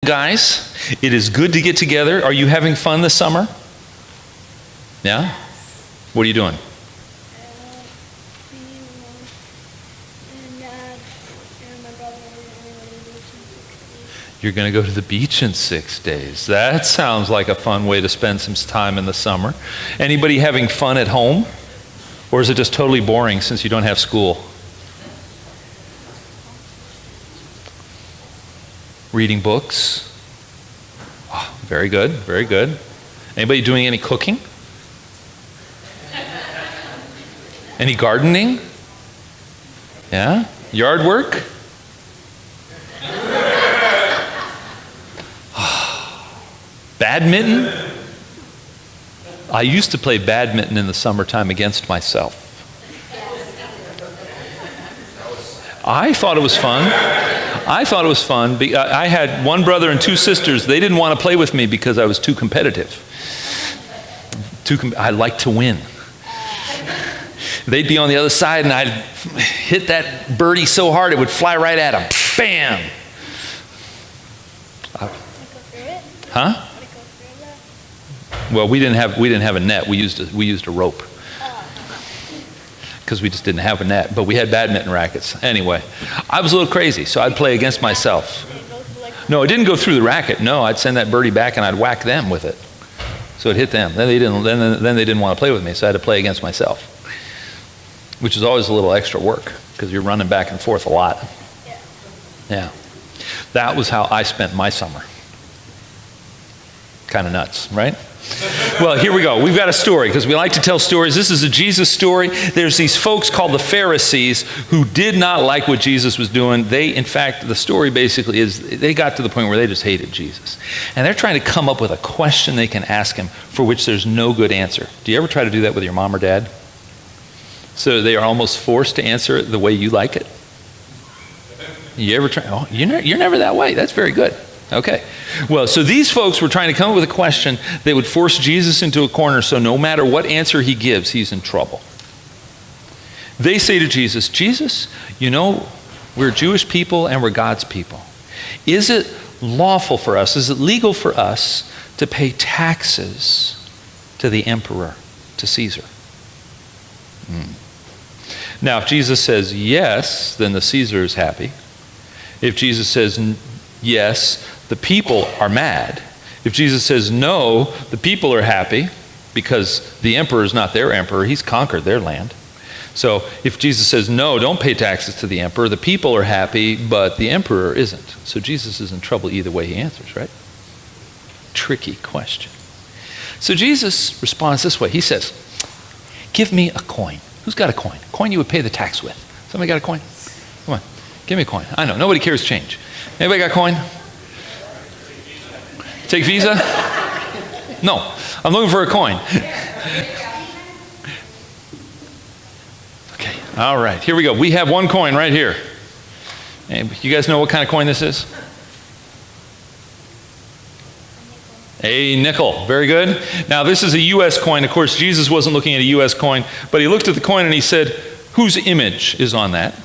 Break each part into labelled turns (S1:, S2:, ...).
S1: Guys, it is good to get together. Are you having fun this summer? Yeah? What are you doing? You're going to go to the beach in 6 days. That sounds like a fun way to spend some time in the summer. Anybody having fun at home? Or is it just totally boring since you don't have school? Reading books? Oh, very good, very good. Anybody doing any cooking? Any gardening? Yeah? Yard work? Badminton? I used to play badminton in the summertime against myself. I thought it was fun. I had one brother and two sisters. They didn't want to play with me because I was too competitive. I like to win. They'd be on the other side and I'd hit that birdie so hard it would fly right at them. Bam! Huh? Well, we didn't have a net. We used a rope because we just didn't have a net. But we had badminton rackets. Anyway, I was a little crazy, so I'd play against myself. No, it didn't go through the racket. No, I'd send that birdie back and I'd whack them with it, so it hit them. Then they didn't want to play with me, so I had to play against myself, which is always a little extra work because you're running back and forth a lot. Yeah, that was how I spent my summer. Kind of nuts, right? Well, here we go. We've got a story because we like to tell stories. This is a Jesus story. There's these folks called the Pharisees who did not like what Jesus was doing. In fact, the story basically is they got to the point where they just hated Jesus. And they're trying to come up with a question they can ask him for which there's no good answer. Do you ever try to do that with your mom or dad? So they are almost forced to answer it the way you like it? You ever try? Oh, you're never that way. That's very good. Okay. Well, so these folks were trying to come up with a question that would force Jesus into a corner so no matter what answer he gives, he's in trouble. They say to Jesus, Jesus, you know, we're Jewish people and we're God's people. Is it lawful for us, is it legal for us to pay taxes to the emperor, to Caesar? Now, if Jesus says yes, then the Caesar is happy. If Jesus says yes, the people are mad. If Jesus says no, the people are happy because the emperor is not their emperor. He's conquered their land. So if Jesus says no, don't pay taxes to the emperor, the people are happy, but the emperor isn't. So Jesus is in trouble either way he answers, right? Tricky question. So Jesus responds this way. He says, give me a coin. Who's got a coin? A coin you would pay the tax with. Somebody got a coin? Come on, give me a coin. I know, nobody carries change. Anybody got a coin? Take Visa? No, I'm looking for a coin. Okay, all right, here we go. We have one coin right here. And you guys know what kind of coin this is? A nickel. Very good. Now, this is a U.S. coin. Of course, Jesus wasn't looking at a U.S. coin, but he looked at the coin and he said, whose image is on that?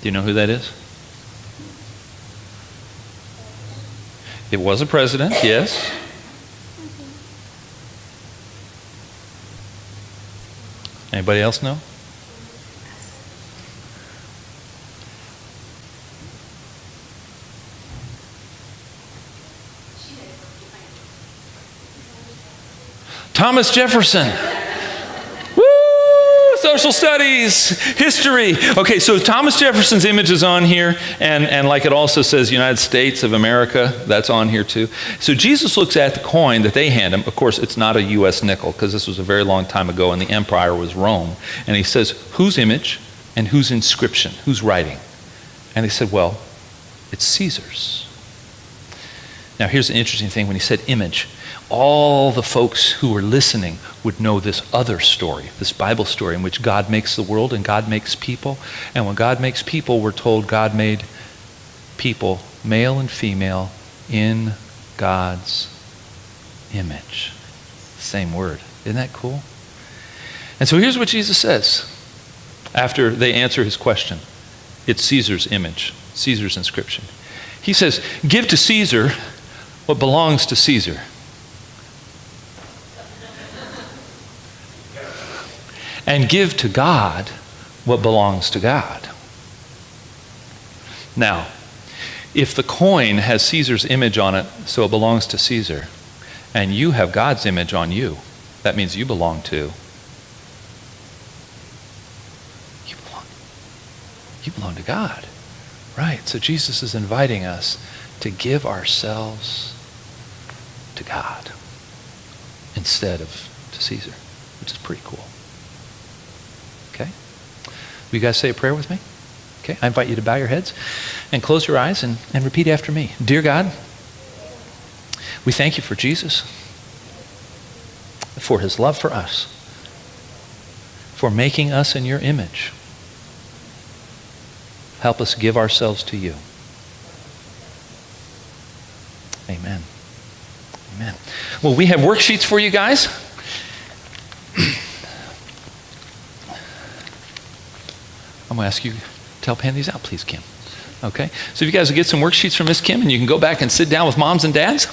S1: Do you know who that is? It was a president, yes. Anybody else know? Thomas Jefferson. Social studies, history. Okay, so Thomas Jefferson's image is on here, and like it also says United States of America, that's on here too. So Jesus looks at the coin that they hand him. Of course, it's not a U.S. nickel, because this was a very long time ago, and the empire was Rome. And he says, whose image and whose inscription, whose writing? And they said, well, it's Caesar's. Now, here's an interesting thing. When he said image, all the folks who were listening would know this other story, this Bible story in which God makes the world and God makes people. And when God makes people, we're told God made people, male and female, in God's image. Same word. Isn't that cool? And so here's what Jesus says after they answer his question. It's Caesar's image, Caesar's inscription. He says, give to Caesar what belongs to Caesar. And give to God what belongs to God. Now, if the coin has Caesar's image on it, so it belongs to Caesar, and you have God's image on you, that means you belong to. You belong to God. Right. So Jesus is inviting us to give ourselves to God instead of to Caesar, which is pretty cool. Okay? Will you guys say a prayer with me? Okay, I invite you to bow your heads and close your eyes and repeat after me. Dear God, we thank you for Jesus, for his love for us, for making us in your image. Help us give ourselves to you. Amen. Amen. Well, we have worksheets for you guys. I'm going to ask you to help hand these out, please, Kim. Okay? So if you guys will get some worksheets from Miss Kim, and you can go back and sit down with moms and dads.